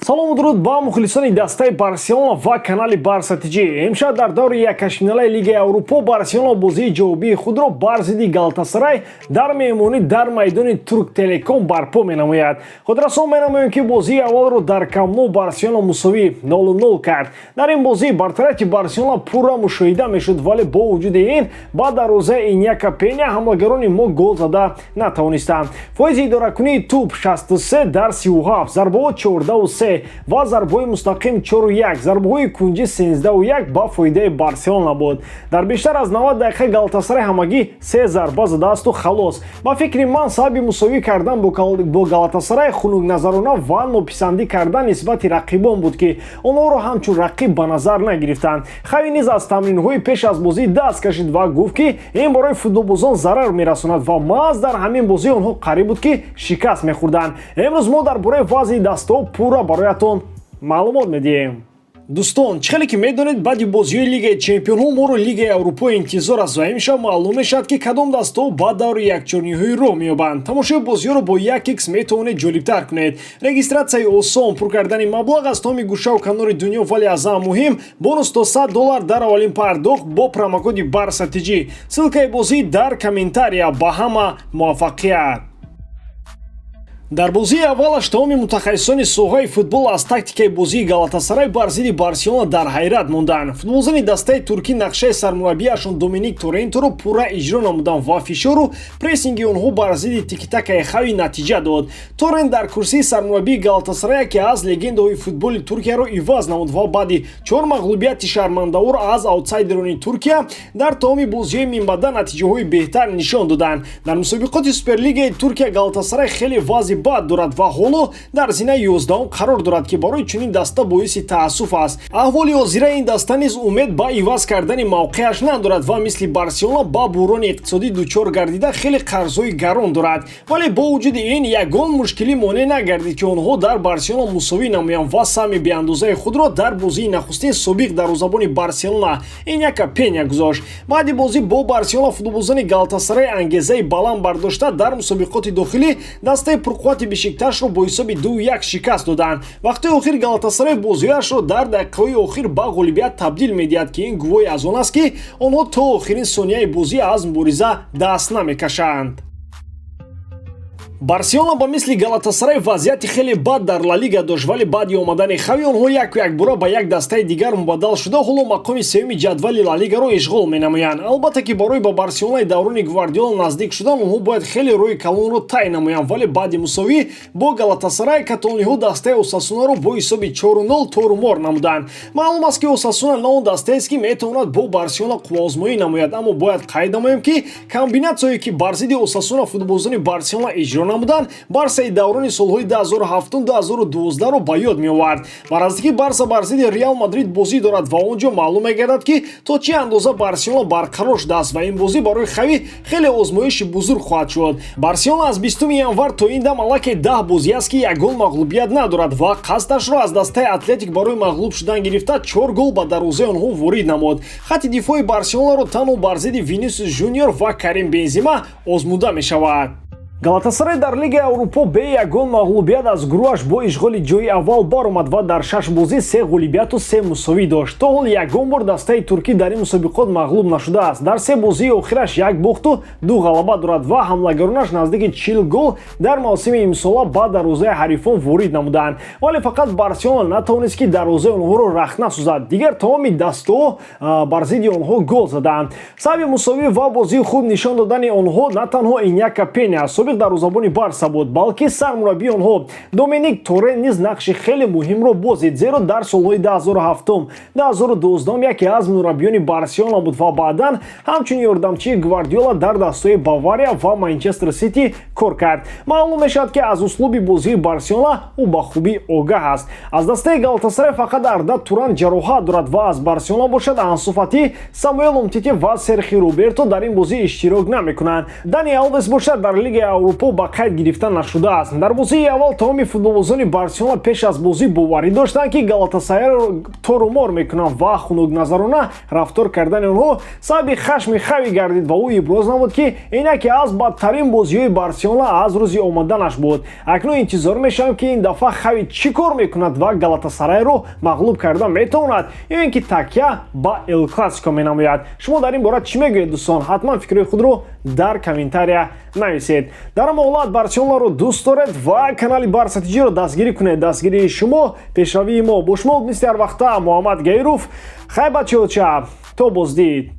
салому дуруд ба мухлисони дастаи Барселона ва канали БАРСАТЖ. Имшаб дар даври яккашфиналаи Лигаи Аврупо Барселона бозии ҷавобии худро бар зидди ГАЛАТАСАРАЙ дар меҳмонӣ дар майдони Турк Телеком барпо менамояд. Хотиррасон менамоем ки бозии аввалро дар Камну Барселона мусовӣ 0-0 кард. Дар ин бозӣ бартарафи Барселона пурра мушоҳида мешуд, вале бо вуҷуди ин ба дарвозаи Иньяка Пеня ҳамлагарони мо гол зада натавонистанд. Фоизи идоракунии туп 63 дар 37, зарбаҳо 14-3 ва зарбаҳои мустақим 4-1, зарбаҳои кунҷӣ 13-1 ба фоидаи Барселона буд. Дар бештар аз 90 дақиқа Галатасарай ҳамагӣ 3 зарба задаасту халос. Ба фикри ман сабаби мусовӣ кардан бо Галатасарай хунукназарона ва нописандӣ кардан нисбати рақибон буд ки онҳоро ҳамчун рақиб ба назар нагирифтанд. Хави низ аз тамринҳои пеш аз бозӣ даст кашид ва гуфт ки ин барои футболбозон зарар мерасонад ва маҳз дар ҳамин бозӣ онҳо қариб буд ки шикаст мехӯрданд. Имрӯз мо дар бораи вазъи дастаҳо пурра бароятон маълумот медиҳем. Дӯстон, чӣ хеле ки медонед баъди бозиҳои Лигаи Чемпионҳо моро Лигаи Аврупо интизор аст ва имшаб маълум мешавад ки кадом дастаҳо ба даври якчорниҳоӣ роҳ меёбанд. Тамошои бозиҳоро бо 1x метавонед ҷолибтар кунед. Регистратсияи осон, пур кардани маблағ аз тамоми гӯшаву канори дунё, вале аз ҳам муҳим бонус то $100 дар аввалин пардохт бо промокоди БАРСАТЖ. Ссилкаи бозӣ дар комментария. Ба ҳама муваффақият. дар бозии аввал аштаҳоми мутахассисони соҳаи футбол аз тактикаи бозии Галатасарай бар зидди Барселона дар ҳайрат монданд. Футболзани дастаи туркӣ нақшаи сармураббиашон Доминик Торренторо пурра иҷро намуданд ва фишору прессинги онҳо бар зидди тикитакаи хави натиҷа дод. Торрент дар курсии сармураббии Галатасарай ки аз легендаҳои футболи Туркияро иваз намуд ва баъди 4 мағлубияти шармандавор аз аутсайдерони Туркия дар тамоми бозиҳои минбаъда натиҷаҳои беҳтар нишон доданд. Дар мусобиқоти Суперлигаи Туркия Галатасарай хеле вазъи бад дорад ва ҳоло дар зинаи 11 қарор дорад ки барои чунин даста боиси таассуф аст. Аҳволи ҳозира ин даста низ умед ба иваз кардани мавқеаш надорад ва мисли Барселона ба буҳрони иқтисодӣ дучор гардида хеле қарзҳои гарон дорад. Вале бо вуҷуди ин ягон мушкилӣ монеъ нагардид ки онҳо дар Барселона мусовӣ намоянд ва сами беандозаи худро дар бозии нахустин собиқ дарвозабони Барселона Иньяка Пеня гузошт. Баъди бозӣ бо Барселона футболбозони Галатасарай ангезаи баланд бардошта дар мусобиқоти дохилӣ дастаи пурқуввати Бешикташро бо ҳисоби 2-1 шикаст доданд. Вақтои охир Галатасарай бозиҳояшро дар дақиқаҳои охир ба ғолибият табдил медиҳад ки ин гувоҳи аз он аст ки онҳо то охирин сонияи бозӣ аз мубориза даст намекашанд. Барселона ба мисли Галатасарай вазъияти хеле бад дар Ла Лига дошт, вале баъди омадани хави онҳо якбора ба як дастаи дигар мубаддал шуда ҳоло мақоми сеюми ҷадвали Ла Лигаро ишғол менамоянд. Албатта ки барои ба Барселонаи даврони Гвардиола наздик шудан онҳо бояд хеле роҳи калонро тай намоянд, вале баъди мусовӣ бо Галатасарай католониҳо дастаи Осасунаро бо ҳисоби 4-0 торумор намуданд. Маълум аст ки Осасуна на он дастаест ки метавонад бо Барселона қувваозмоӣ намояд, аммо бояд қайд намоем ки комбинатсияе ки бар зидди Осасуна футболзони Барселона иҷро намуданд Барсаи даврони солҳои 2007-2012-ро ба ёд меовард. Бар аз ки Барса бар зидди Реал Мадрид бозӣ дорад ва он ҷо маълум мегардад ки то чӣ андоза Барселона барқарор шудааст ва ин бозӣ барои хави хеле озмоиши бузург хоҳад шуд. Барселона аз 20 январ то ин дам аллакай 10 бозӣ аст ки ягон мағлубият надорад ва қасдашро аз дастаи Атлетик барои мағлуб шудан гирифта 4 гол ба дарвозаи онҳо ворид намуд. Хатти дифои Барселонаро танҳо бар зидди Винисиус Жуниор ва Карим Бензима озмуда мешавад. Галатасарай дар Лигаи Аврупо бе ягон мағлубият аз гурӯҳаш бо ишғоли ҷойи аввал баромад ва дар 6 бозӣ 3 ғолибияту 3 мусовӣ дошт. То ҳол ягон бор дастаи туркӣ дар ин мусобиқот мағлуб нашудааст. Дар 3 бозии охираш 1 бохту 2 ғалаба дорад ва ҳамлагаронаш наздики 40 гол дар мавсими имсола ба дарвозаи ҳарифон ворид намуданд. Вале фақат Барселона натавонист ки дарвозаи онҳоро рах насӯзад. Дигар тамоми дастаҳо бар зидди онҳо гол заданд. Сабаби мусовӣ ва бозии хуб нишон додани онҳо на танҳо Иньяка Пеня дарвозабони Барса буд, балки сармураббии онҳо Доминик Торрент низ нақши хеле муҳимро бозид, зеро дар солҳои 2007-2012 яке аз мураббиёни Барселона буд ва баъдан ҳамчун ёрдамчии Гвардиола дар дастаҳои Бавария ва Манчестер Сити кор кард. Маълум мешавад ки аз услуби бозии Барселона ӯ ба хубӣ огаҳ аст. Аз дастаи Галатасарай фақат Арда Туран ҷароҳат дорад ва аз Барселона бошад Ансу Фати, Самуэл Умтити ва Серхи Роберто дар ин бозӣ иштирок намекунанд. Дани Алвес бошад дар Лигаи Аврупо ба қайд гирифта нашудааст. Дар бозии аввал тамоми футболбозони Барселона пеш аз бозӣ боварӣ доштанд ки ГАЛАТАСАРАЙро торумор мекунанд ва хунукназарона рафтор кардани онҳо сабаби хашми Хави гардид ва ӯ иброз намуд ки ин яке аз бадтарин бозиҳои Барселона аз рӯзи омаданаш буд. Акнун интизор мешавем ки ин дафъа Хави чӣ кор мекунад ва ГАЛАТАСАРАЙро мағлуб карда метавонад ё ин ки такя ба Эл-класико менамояд. Шумо дар ин бора чӣ мегӯед дӯстон? Ҳатман фикрҳои худро дар комментария нависед. дар ҳама ҳолат Барселонаро дӯст доред ва канали Барсатиҷиро дастгирӣ кунед. Дастгирии шумо пешравии мо. Бо шумо мисли ҳар вақта Муҳаммад Гайров. Хай бачаҳо, то боздид.